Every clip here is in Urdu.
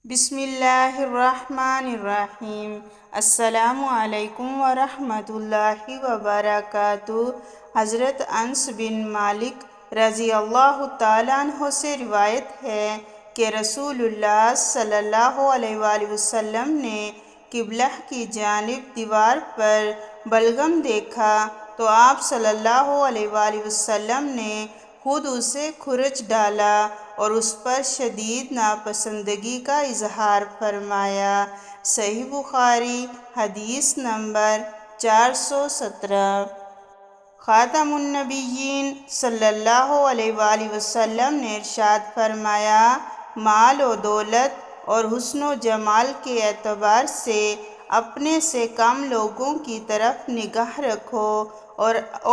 بسم اللہ الرحمن الرحیم۔ السلام علیکم ورحمۃ اللہ وبرکاتہ۔ حضرت انس بن مالک رضی اللہ تعالیٰ عنہ سے روایت ہے کہ رسول اللہ صلی اللہ علیہ وآلہ وسلم نے قبلہ کی جانب دیوار پر بلغم دیکھا تو آپ صلی اللہ علیہ وآلہ وسلم نے خود اسے کھرچ ڈالا اور اس پر شدید ناپسندگی کا اظہار فرمایا۔ صحیح بخاری حدیث نمبر 417۔ خاتم النبیین صلی اللہ علیہ وآلہ وسلم نے ارشاد فرمایا، مال و دولت اور حسن و جمال کے اعتبار سے اپنے سے کم لوگوں کی طرف نگاہ رکھو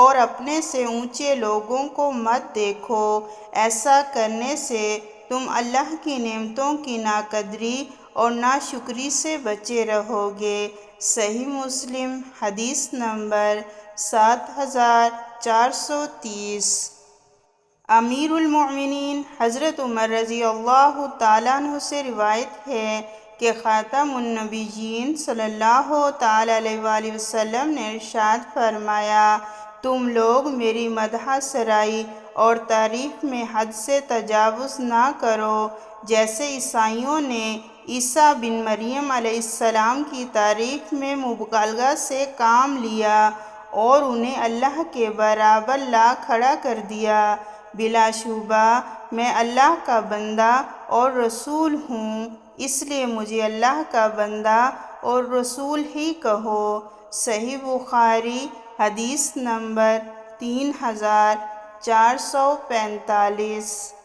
اور اپنے سے اونچے لوگوں کو مت دیکھو۔ ایسا کرنے سے تم اللہ کی نعمتوں کی ناقدری اور ناشکری سے بچے رہو گے۔ صحیح مسلم حدیث نمبر 7430۔ امیر المؤمنین حضرت عمر رضی اللہ تعالیٰ عنہ سے روایت ہے کہ خاتم النبیین صلی اللہ تعالیٰ علیہ وآلہ وسلم نے ارشاد فرمایا، تم لوگ میری مدح سرائی اور تعریف میں حد سے تجاوز نہ کرو، جیسے عیسائیوں نے عیسیٰ بن مریم علیہ السلام کی تعریف میں مبالغہ سے کام لیا اور انہیں اللہ کے برابر لا کھڑا کر دیا۔ بلا شبہ میں اللہ کا بندہ اور رسول ہوں، اس لیے مجھے اللہ کا بندہ اور رسول ہی کہو۔ صحیح بخاری حدیث نمبر 3445۔